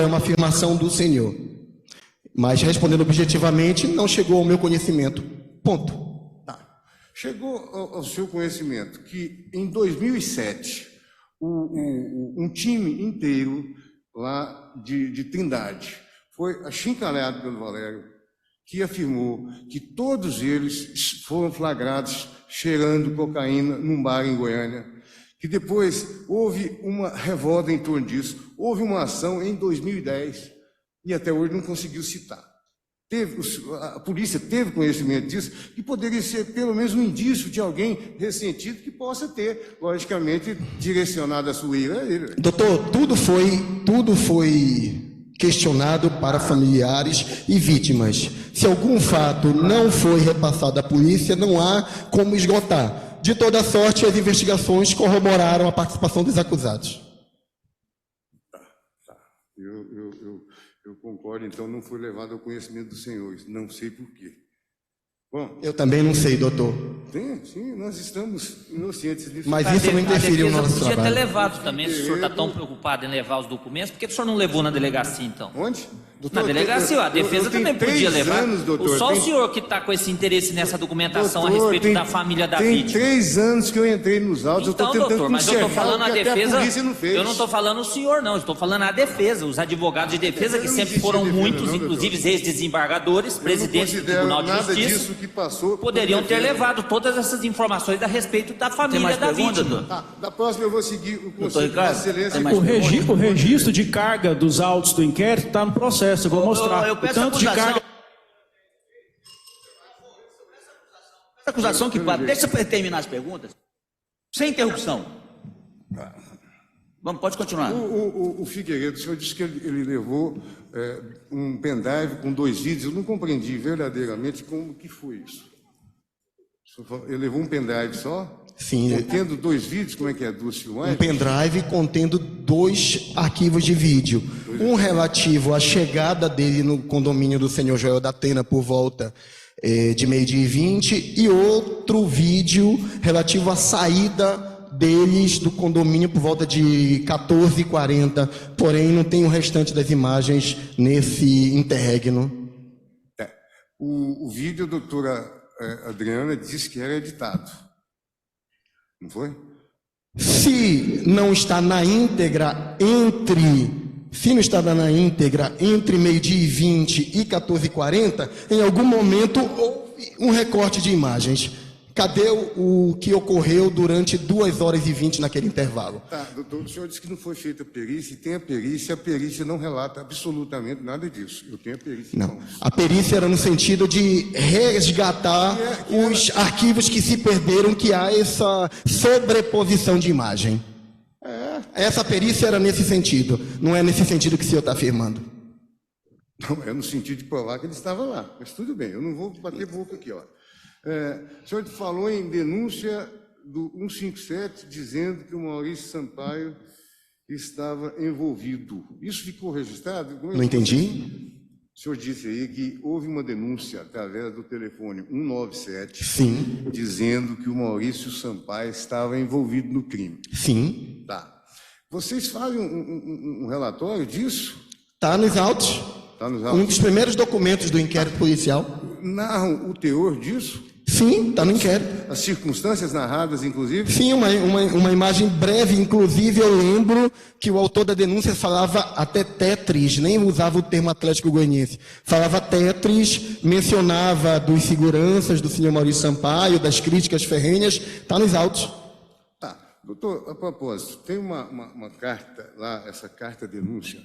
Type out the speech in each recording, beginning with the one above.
é uma afirmação do senhor. Mas, respondendo objetivamente, não chegou ao meu conhecimento. Ponto. Tá. Chegou ao seu conhecimento que, em 2007, um time inteiro lá de Trindade foi achincalhado pelo Valério, que afirmou que todos eles foram flagrados cheirando cocaína num bar em Goiânia, que depois houve uma revolta em torno disso, houve uma ação em 2010 e até hoje não conseguiu citar. A polícia teve conhecimento disso e poderia ser pelo menos um indício de alguém ressentido que possa ter, logicamente, direcionado a sua ira a ele. Doutor, tudo foi questionado para familiares e vítimas. Se algum fato não foi repassado à polícia, não há como esgotar. De toda sorte, as investigações corroboraram a participação dos acusados. Tá. Eu concordo, então não foi levado ao conhecimento dos senhores. Não sei por quê. Bom, eu também não sei, doutor. Sim, nós estamos inocentes disso. Mas isso não interferiu no nosso trabalho. Podia ter levado também, se o senhor está tão preocupado em levar os documentos, por que o senhor não levou na delegacia, então? Onde? Doutor, na delegacia, a defesa também podia levar. Doutor, só o senhor que está com esse interesse nessa documentação a respeito da família da vítima. Tem 3 anos que eu entrei nos autos, então, eu estou tentando doutor, mas eu estou falando a defesa, não fez. Eu não estou falando o senhor, não, eu estou falando a defesa, os advogados de defesa, que sempre foram muitos, inclusive ex-desembargadores, presidentes do Tribunal de Justiça, que passou, poderiam ter levado todas essas informações a respeito da família da vítima. Da próxima eu vou seguir o conselho da excelência. O registro de carga dos autos do inquérito está no processo, eu vou mostrar. Eu peço o tanto de carga. Essa acusação que pode. Deixa eu terminar as perguntas. Sem interrupção. Vamos, pode continuar. O Figueiredo, o senhor disse que ele levou um pendrive com 2 vídeos. Eu não compreendi verdadeiramente como que foi isso. Ele levou um pendrive só? Sim. Contendo 2 vídeos, como é que é? 2 filmagens? Um pendrive contendo 2 arquivos de vídeo. Um relativo à chegada dele no condomínio do senhor Joel da Atena por volta de 12h20 e outro vídeo relativo à saída deles do condomínio por volta de 14h40. Porém, não tem o restante das imagens nesse interregno. O vídeo, a doutora Adriana disse que era editado. Não foi? Se não está na íntegra entre 12h20 e 14h40, em algum momento houve um recorte de imagens. Cadê o que ocorreu durante 2h20 naquele intervalo? Tá, doutor, o senhor disse que não foi feita a perícia, e tem a perícia não relata absolutamente nada disso. Eu tenho a perícia. Não, a perícia era no sentido de resgatar os arquivos que se perderam, que há essa sobreposição de imagem. Essa perícia era nesse sentido, não é nesse sentido que o senhor está afirmando. Não, é no sentido de provar que ele estava lá, mas tudo bem, eu não vou bater boca aqui, ó. O senhor falou em denúncia do 157, dizendo que o Maurício Sampaio estava envolvido. Isso ficou registrado? Não entendi. O senhor disse aí que houve uma denúncia através do telefone 197, sim, dizendo que o Maurício Sampaio estava envolvido no crime. Sim. Tá. Vocês fazem um relatório disso? Está nos autos. Tá nos autos. Um dos primeiros documentos do inquérito policial. Narram o teor disso? Sim, está no inquérito. As circunstâncias narradas, inclusive? Sim, uma imagem breve. Inclusive, eu lembro que o autor da denúncia falava até Tetris, nem usava o termo Atlético Goianiense. Falava Tetris, mencionava dos seguranças do senhor Maurício Sampaio, das críticas ferrenhas. Está nos autos. Tá. Doutor, a propósito, tem uma carta lá, essa carta-denúncia.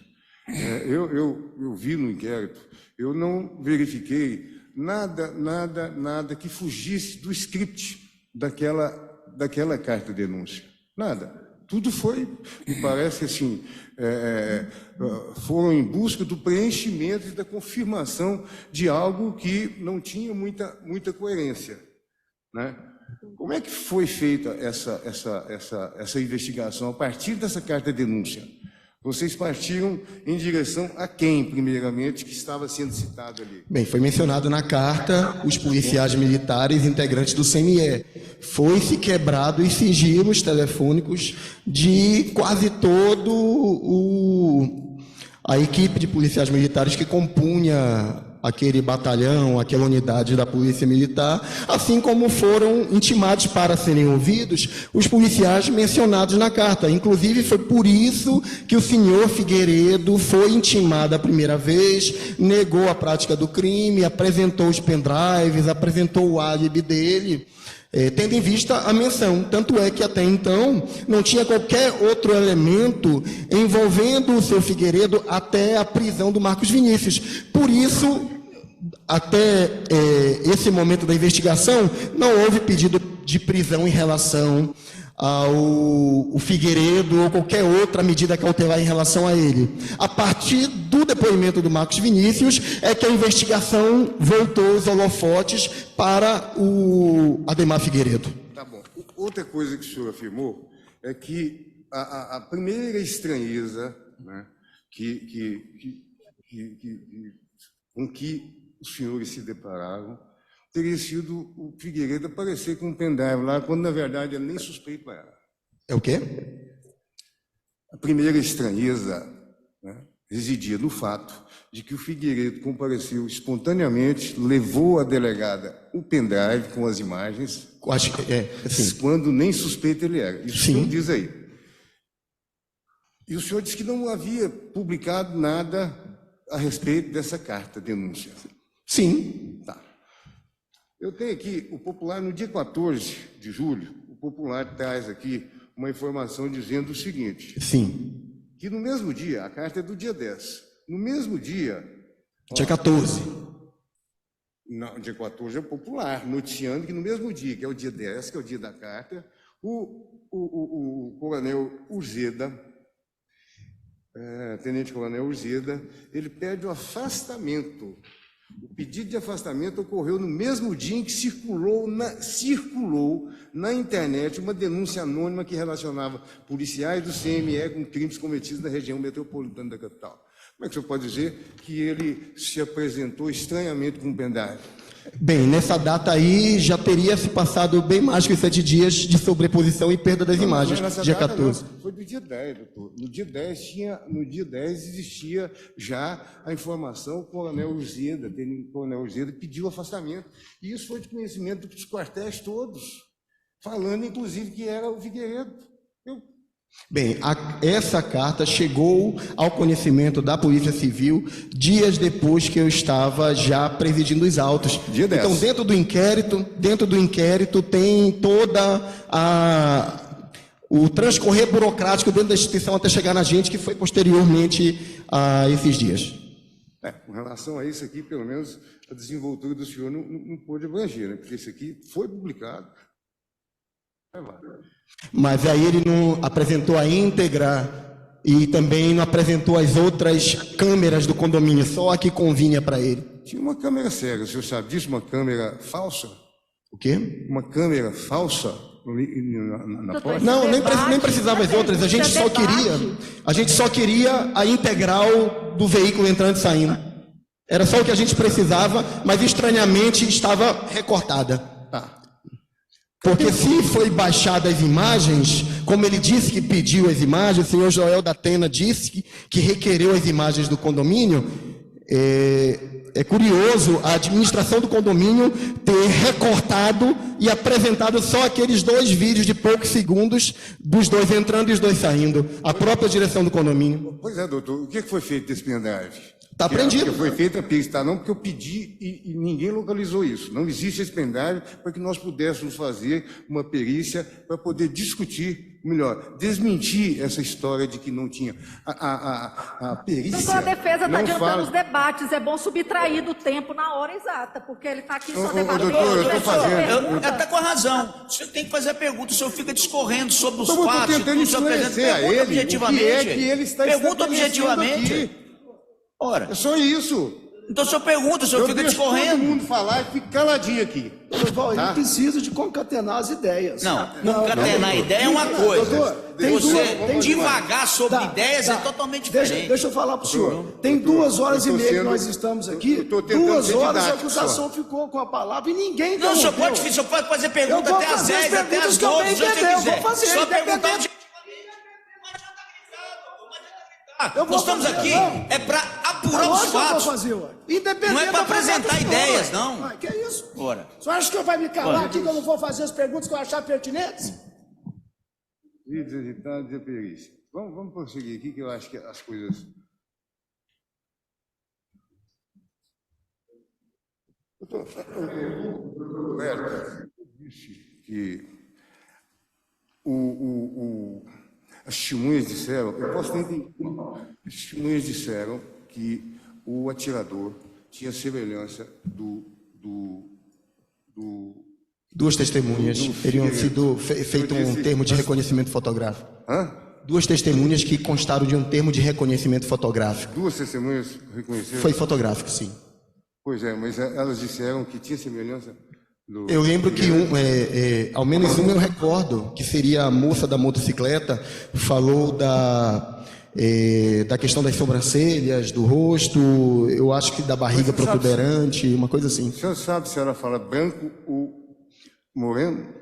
Eu vi no inquérito, eu não verifiquei nada que fugisse do script daquela carta-denúncia. Nada. Tudo foi, me parece assim, foram em busca do preenchimento e da confirmação de algo que não tinha muita coerência, né? Como é que foi feita essa investigação a partir dessa carta-denúncia? Vocês partiram em direção a quem, primeiramente, que estava sendo citado ali? Bem, foi mencionado na carta os policiais militares integrantes do CME. Foi-se quebrado os sigilos telefônicos de quase todo A equipe de policiais militares que compunha aquele batalhão, aquela unidade da Polícia Militar, assim como foram intimados para serem ouvidos os policiais mencionados na carta. Inclusive, foi por isso que o senhor Figueiredo foi intimado a primeira vez, negou a prática do crime, apresentou os pendrives, apresentou o álibi dele, tendo em vista a menção. Tanto é que até então não tinha qualquer outro elemento envolvendo o seu Figueiredo até a prisão do Marcos Vinícius. Por isso, até esse momento da investigação, não houve pedido de prisão em relação ao Figueiredo ou qualquer outra medida cautelar em relação a ele. A partir do depoimento do Marcos Vinícius é que a investigação voltou os holofotes para o Ademar Figueiredo. Tá bom. Outra coisa que o senhor afirmou é que a primeira estranheza, né, com que os senhores se depararam teria sido o Figueiredo aparecer com um pendrive lá, quando na verdade ele nem suspeito era. É o quê? A primeira estranheza, né, residia no fato de que o Figueiredo compareceu espontaneamente, levou à delegada o pendrive com as imagens, Acho que assim. quando nem suspeito ele era. Isso Sim. o senhor diz aí. E o senhor disse que não havia publicado nada a respeito dessa carta denúncia. Sim. Tá. Eu tenho aqui o Popular, no dia 14 de julho, o Popular traz aqui uma informação dizendo o seguinte, Sim. que no mesmo dia, a carta é do dia 10, no mesmo dia... Dia 14. Não, dia 14 é o Popular, noticiando que no mesmo dia, que é o dia 10, que é o dia da carta, o coronel Urzeda, tenente-coronel Urzeda, ele pede o afastamento. O pedido de afastamento ocorreu no mesmo dia em que circulou na internet uma denúncia anônima que relacionava policiais do CME com crimes cometidos na região metropolitana da capital. Como é que o senhor pode dizer que ele se apresentou estranhamente com um pendrive? Bem, nessa data aí já teria se passado bem mais que 7 dias de sobreposição e perda das imagens. Dia 14. Não, foi do dia 10, doutor. No dia 10 existia já a informação, o coronel Urzeda pediu afastamento. E isso foi de conhecimento dos quartéis todos, falando inclusive que era o Figueiredo. Bem, essa carta chegou ao conhecimento da Polícia Civil dias depois que eu estava já presidindo os autos. Dia 10. Então, dentro do inquérito tem toda o transcorrer burocrático dentro da instituição até chegar na gente, que foi posteriormente a esses dias. Com relação a isso aqui, pelo menos a desenvoltura do senhor não pôde abranger, né? Porque isso aqui foi publicado. Mas aí ele não apresentou a íntegra e também não apresentou as outras câmeras do condomínio, só a que convinha para ele. Tinha uma câmera cega, o senhor sabe disso? Uma câmera falsa? O quê? Uma câmera falsa na porta? Não, nem precisava as outras, a gente só queria a integral do veículo entrando e saindo. Era só o que a gente precisava, mas estranhamente estava recortada. Porque se foi baixada as imagens, como ele disse que pediu as imagens, o senhor Joel da Atena disse que requereu as imagens do condomínio, é curioso a administração do condomínio ter recortado e apresentado só aqueles 2 vídeos de poucos segundos dos 2 entrando e os 2 saindo. A própria direção do condomínio. Pois é, doutor. O que foi feito desse pendrive? Está apreendido. Porque foi feita a perícia, não, porque eu pedi e ninguém localizou isso. Não existe esse pendrive para que nós pudéssemos fazer uma perícia para poder discutir, melhor, desmentir essa história de que não tinha. A perícia. Doutor, a defesa está adiantando fala... os debates. É bom subtrair do tempo na hora exata, porque ele está aqui só debatendo. Doutor, eu estou fazendo. Está com a razão. O senhor tem que fazer a pergunta. O senhor fica discorrendo sobre os Então, eu estou fatos. tentando esclarecer a ele objetivamente. o que é que ele está Pergunta estabelecendo objetivamente. aqui. Ora, É só isso. então o senhor pergunta, o senhor fica deixo discorrendo. todo mundo falar e fica caladinho aqui. Ele precisa de concatenar as ideias. Não, concatenar ideia é uma coisa. Doutor, tem Você divagar sobre ideias é totalmente diferente. Deixa eu falar para o senhor. Tem 2 horas e meia que nós estamos aqui. eu tô tentando 2 ser horas a didático acusação só. ficou com a palavra e ninguém Não, o senhor interrompeu. pode fazer Eu pergunta vou até às fazer as 10, até perguntas às que eu 12, bem se você entender, eu quiser. vou fazer, Só perguntar independente. objetivamente. Eu vou Nós estamos fazer, aqui não. é para apurar Lógico os que eu vou fatos. fazer, ué. Independente Não é pra da projeto apresentar que for, ideias, ué. não. Ué, que é isso? Ora. Você acha que eu vai me calar Ora. aqui que eu não vou fazer as perguntas que eu achar pertinentes? Vídeos editados e a perícia. Vamos prosseguir aqui, que eu acho que as coisas... Roberto disse que as testemunhas disseram, eu posso ter entendido, as testemunhas disseram que o atirador tinha semelhança Duas testemunhas teriam sido feito um termo de reconhecimento fotográfico. Hã? Duas testemunhas que constaram de um termo de reconhecimento fotográfico. Duas testemunhas reconheceram? Foi fotográfico, sim. Pois é, mas elas disseram que tinha semelhança do... Eu lembro que ao menos uma eu recordo, que seria a moça da motocicleta, falou da questão das sobrancelhas, do rosto, eu acho que da barriga protuberante, uma coisa assim. O senhor sabe se ela fala branco ou moreno?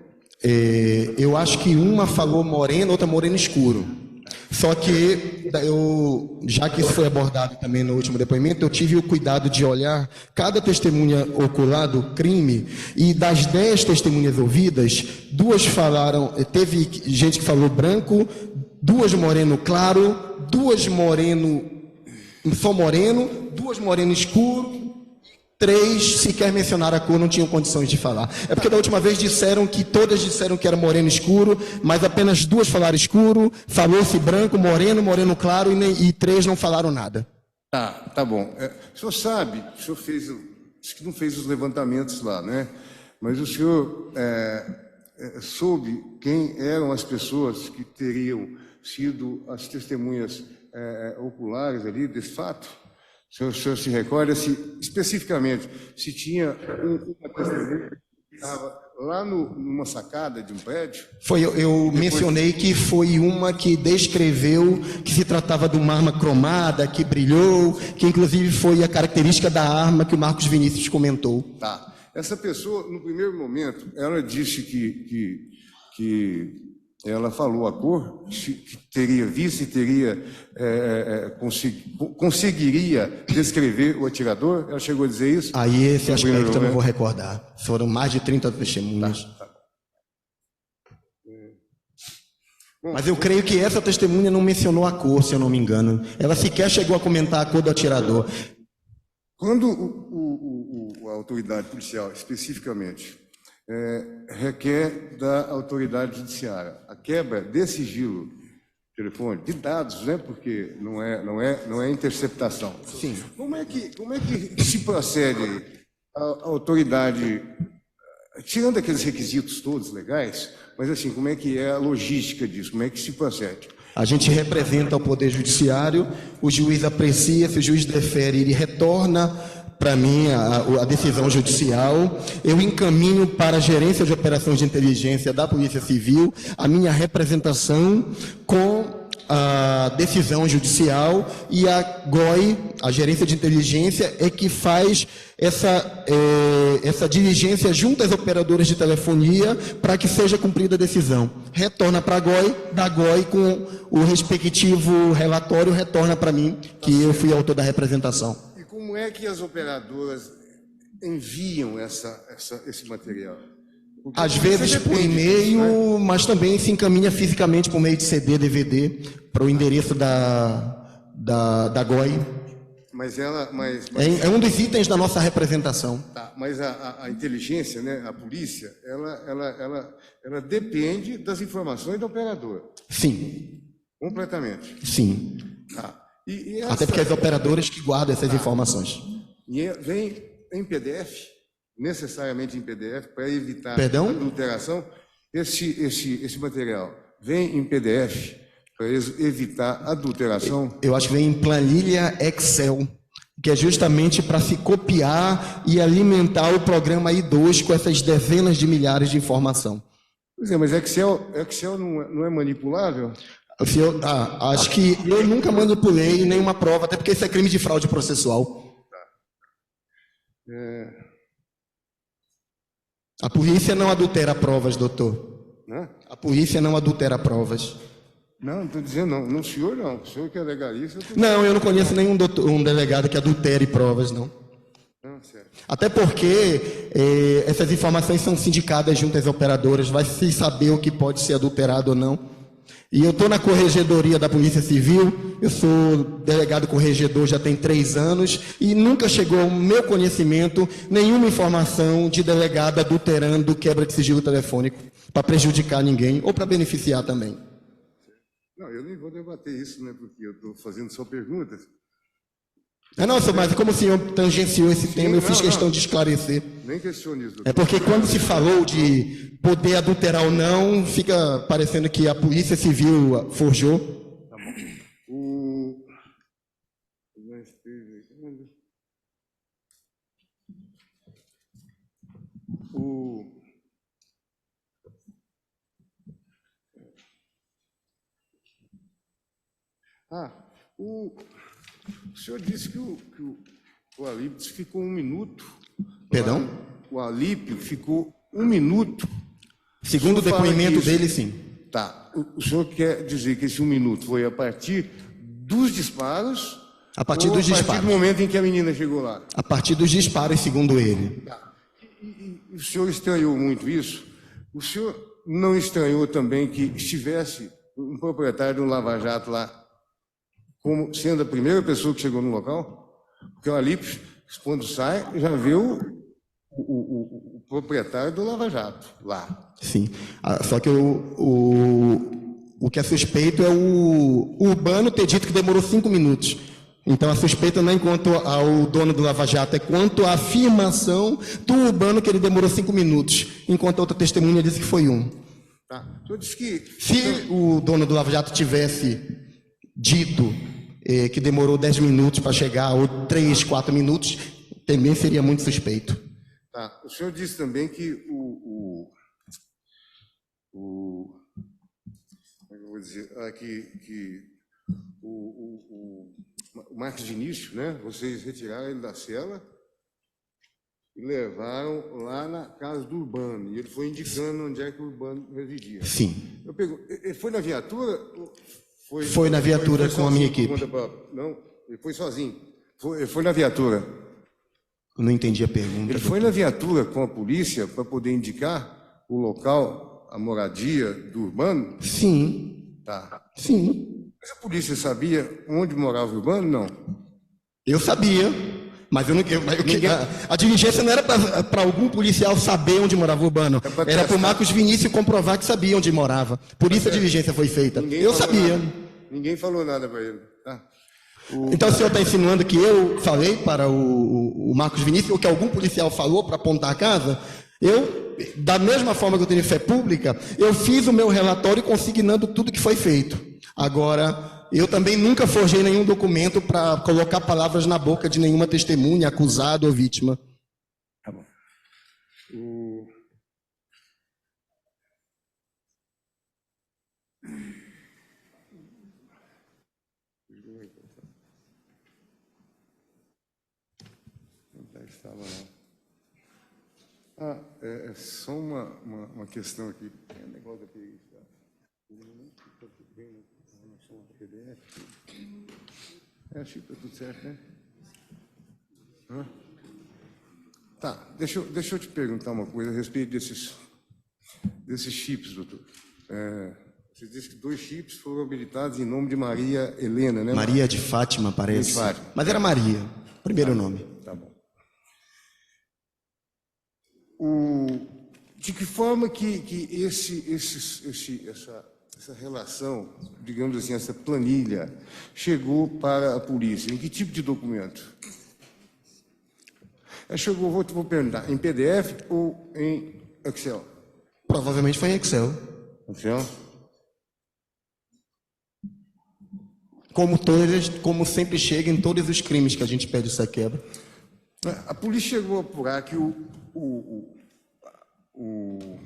Eu acho que uma falou moreno, outra moreno escuro. Só que já que isso foi abordado também no último depoimento, eu tive o cuidado de olhar cada testemunha ocular do crime, e das 10 testemunhas ouvidas, 2 falaram, teve gente que falou branco, 2 moreno claro, 2 moreno só moreno, 2 moreno escuro, 3 sequer mencionaram a cor, não tinham condições de falar. É porque da última vez todas disseram que era moreno escuro, mas apenas 2 falaram escuro, falou-se branco, moreno claro, e 3 não falaram nada. Tá bom. O senhor sabe, o senhor disse que não fez os levantamentos lá, né? Mas o senhor soube quem eram as pessoas que teriam sido as testemunhas oculares ali desse fato? O senhor se recorda especificamente se tinha uma testemunha que estava lá numa sacada de um prédio? Eu mencionei que foi uma que descreveu que se tratava de uma arma cromada, que brilhou, que inclusive foi a característica da arma que o Marcos Vinícius comentou. Tá. Essa pessoa, no primeiro momento, ela disse que ela falou a cor, que teria visto e teria conseguiria descrever o atirador. Ela chegou a dizer isso? Aí esse aspecto eu não vou recordar. Foram mais de 30 testemunhas. Tá. Mas eu creio que essa testemunha não mencionou a cor, se eu não me engano. Ela sequer chegou a comentar a cor do atirador. Quando a autoridade policial, especificamente, requer da autoridade judiciária a quebra desse sigilo telefone, de dados, né? Porque não é interceptação. Sim. Como é que se procede a autoridade, tirando aqueles requisitos todos legais, mas assim, como é que é a logística disso? Como é que se procede? A gente representa o Poder Judiciário, o juiz aprecia, se o juiz defere, ele retorna para mim a decisão judicial, eu encaminho para a gerência de operações de inteligência da Polícia Civil a minha representação com a decisão judicial, e a GOI, a gerência de inteligência, é que faz essa diligência junto às operadoras de telefonia para que seja cumprida a decisão. Retorna para a GOI, da GOI com o respectivo relatório, retorna para mim, que eu fui autor da representação. Como é que as operadoras enviam esse material? Porque às vezes por e-mail, né? Mas também se encaminha fisicamente por meio de CD, DVD, para o endereço da GOI. Mas ela... É um dos itens da nossa representação. Tá, mas a inteligência, né, a polícia, ela depende das informações da operadora. Sim. Completamente. Sim. Tá. Até porque as operadoras que guardam essas informações. E vem em PDF, necessariamente em PDF, para evitar adulteração. Esse material vem em PDF para evitar adulteração? Eu acho que vem em planilha Excel, que é justamente para se copiar e alimentar o programa I2 com essas dezenas de milhares de informação. Pois é, mas Excel não é manipulável? Acho que eu nunca manipulei nenhuma prova, até porque isso é crime de fraude processual. A polícia não adultera provas, doutor. A polícia não adultera provas. Não estou dizendo não. No senhor não. O senhor que é legalista... Não, eu não conheço nenhum um delegado que adultere provas, não. Não, certo. Até porque essas informações são sindicadas junto às operadoras, vai se saber o que pode ser adulterado ou não. E eu estou na corregedoria da Polícia Civil, eu sou delegado corregedor já tem 3 anos, e nunca chegou ao meu conhecimento nenhuma informação de delegado adulterando quebra de sigilo telefônico para prejudicar ninguém ou para beneficiar também. Não, eu nem vou debater isso, né, porque eu estou fazendo só perguntas. Não, senhor, mas como o senhor tangenciou esse tema, eu fiz questão de esclarecer. Nem questione isso, doutor. É porque quando se falou de poder adulterar ou não, fica parecendo que a Polícia Civil forjou. Tá bom. O senhor disse que o Alípio ficou 1 minuto. Perdão? O Alípio ficou 1 minuto. Segundo o depoimento dele, sim. Tá. O senhor quer dizer que esse 1 minuto foi a partir dos disparos? A partir dos disparos. A partir do momento em que a menina chegou lá? A partir dos disparos, segundo ele. Tá. E o senhor estranhou muito isso? O senhor não estranhou também que estivesse um proprietário de um lava-jato lá, como sendo a primeira pessoa que chegou no local? Porque o Alípio, quando sai, já vê o proprietário do lava-jato lá. Sim. Só que o que é suspeito é o Urbano ter dito que demorou 5 minutos. Então a suspeita não é quanto ao dono do lava-jato, é quanto à afirmação do Urbano que ele demorou 5 minutos, enquanto a outra testemunha disse que foi 1. Tá. Então, disse que... Se o dono do lava-jato tivesse dito que demorou 10 minutos para chegar, ou 3, 4 minutos, também seria muito suspeito. Tá. O senhor disse também que como é que eu vou dizer? O Marcos Vinícius, né? Vocês retiraram ele da cela e levaram lá na casa do Urbano. E ele foi indicando onde é que o Urbano residia. Sim. Eu pergunto, ele foi na viatura? Foi na viatura com a minha equipe. Não, ele foi sozinho. Ele foi na viatura. Eu não entendi a pergunta. Ele foi na viatura com a polícia para poder indicar o local, a moradia do Urbano? Sim. Tá. Sim. Mas a polícia sabia onde morava o Urbano? Não. Eu sabia, mas a diligência não era para algum policial saber onde morava o Urbano. Era para o Marcos Vinícius comprovar que sabia onde morava. Por isso a diligência foi feita. Eu sabia. Nada. Ninguém falou nada para ele. Tá. Então o senhor está insinuando que eu falei para o Marcos Vinícius, ou que algum policial falou para apontar a casa? Eu, da mesma forma que eu tenho fé pública, eu fiz o meu relatório consignando tudo que foi feito. Agora, eu também nunca forjei nenhum documento para colocar palavras na boca de nenhuma testemunha, acusado ou vítima. Tá bom. É só uma questão aqui. Tem um negócio aqui. Acho que está tudo certo, né? Tá, deixa eu te perguntar uma coisa a respeito desses chips, doutor. Você disse que 2 chips foram habilitados em nome de Maria Helena, né? Maria de Fátima, parece. De Fátima. Mas era Maria, primeiro nome. Tá bom. De que forma que essa relação, digamos assim, essa planilha, chegou para a polícia? Em que tipo de documento? Chegou, vou perguntar, em PDF ou em Excel? Provavelmente foi em Excel. Excel? Como sempre chega em todos os crimes que a gente pede essa quebra. A polícia chegou a apurar que como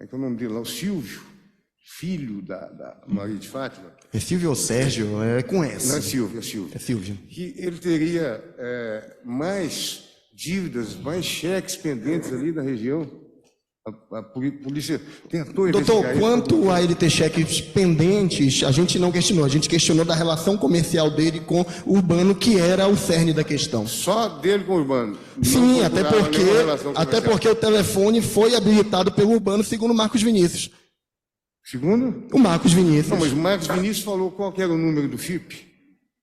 é que é o nome dele lá? O Silvio, filho da Maria de Fátima. É Silvio ou Sérgio? É com S. Não é Silvio, é Silvio. É Silvio. Que ele teria mais dívidas, mais cheques pendentes ali da região. A polícia tentou Doutor, investigar isso. quanto a ele ter cheques pendentes, a gente não questionou. A gente questionou da relação comercial dele com o Urbano, que era o cerne da questão. Só dele com o Urbano. Sim, Não até procuraram nenhuma relação comercial. porque o telefone foi habilitado pelo Urbano, segundo o Marcos Vinícius. Segundo? O Marcos Vinícius Não, mas o Marcos Vinícius falou qual que era o número do FIP?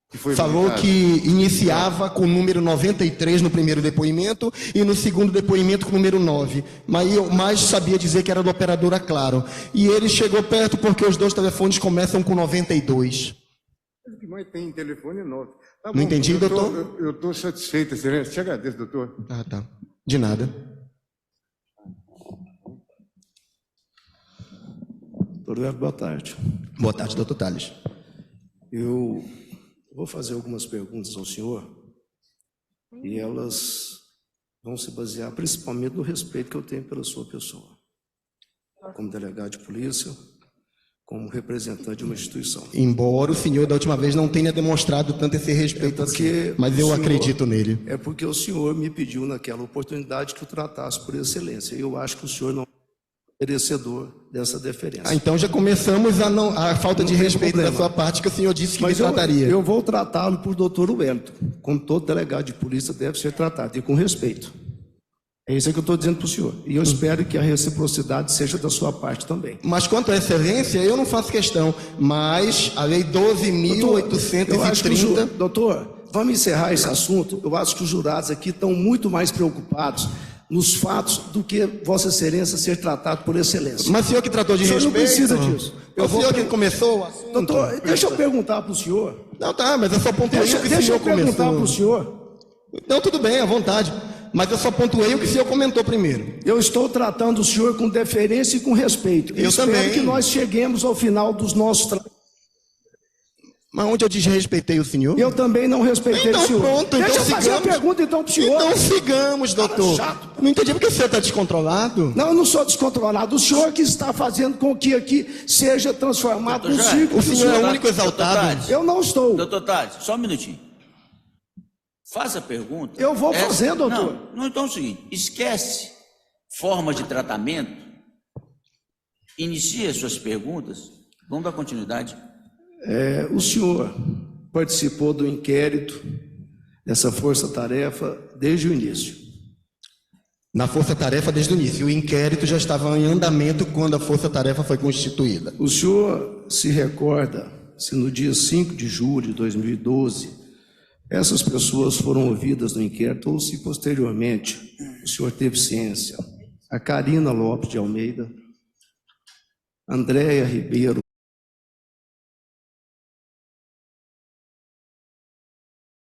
Que foi falou habilitado. que iniciava com o número 93 no primeiro depoimento e no segundo depoimento com o número 9. Mas sabia dizer que era da operadora Claro. E ele chegou perto porque os dois telefones começam com 92. O que mais tem em telefone é 9. Tá Não entendi, doutor? Eu estou satisfeito, excelência. Te agradeço, doutor. Ah, tá. De nada. Doutor Hélio, boa tarde. Boa tarde, doutor Tales. Eu vou fazer algumas perguntas ao senhor e elas vão se basear principalmente no respeito que eu tenho pela sua pessoa, como delegado de polícia, como representante de uma instituição. Embora o senhor da última vez não tenha demonstrado tanto esse respeito assim, mas eu acredito nele. É porque o senhor me pediu naquela oportunidade que eu tratasse por excelência. E eu acho que o senhor não é merecedor dessa deferência. Então já começamos a falta de respeito da sua parte, que o senhor disse que me trataria. Eu vou tratá-lo por doutor Wellington, como todo delegado de polícia deve ser tratado, e com respeito. É isso que eu estou dizendo para o senhor. E eu espero que a reciprocidade seja da sua parte também. Mas quanto à excelência, eu não faço questão. Mas a lei 12.830... Doutor, vamos encerrar esse assunto. Eu acho que os jurados aqui estão muito mais preocupados nos fatos do que Vossa Excelência ser tratado por excelência. Mas o senhor que tratou de respeito... O senhor não precisa disso. O senhor que começou o assunto... Doutor, deixa eu perguntar para o senhor. Não, tá, mas eu só pontuei o que o Deixa senhor eu perguntar começou. para o senhor. Não, tudo bem, à vontade. Mas eu só pontuei o que o senhor comentou primeiro. Eu estou tratando o senhor com deferência e com respeito. Eu espero também. que nós cheguemos ao final dos nossos trabalhos. Mas onde eu desrespeitei o senhor? Eu também não respeitei Então o senhor. pronto, então Deixa eu fazer a sigamos. pergunta então para o senhor. Então sigamos, doutor. chato. Não entendi porque o senhor está descontrolado. Não, eu não sou descontrolado. O senhor que está fazendo com que aqui seja transformado num círculo. O senhor é o único exaltado. Eu não estou. Doutor Tales, só um minutinho. Faça a pergunta. Eu vou fazer, doutor. Não, então é o seguinte, esquece formas de tratamento, inicie as suas perguntas, vamos dar continuidade. O senhor participou do inquérito dessa força-tarefa desde o início. Na força-tarefa desde o início. O inquérito já estava em andamento quando a força-tarefa foi constituída. O senhor se recorda se no dia 5 de julho de 2012 essas pessoas foram ouvidas no inquérito ou se posteriormente o senhor teve ciência? A Karina Lopes de Almeida, Andréia Ribeiro,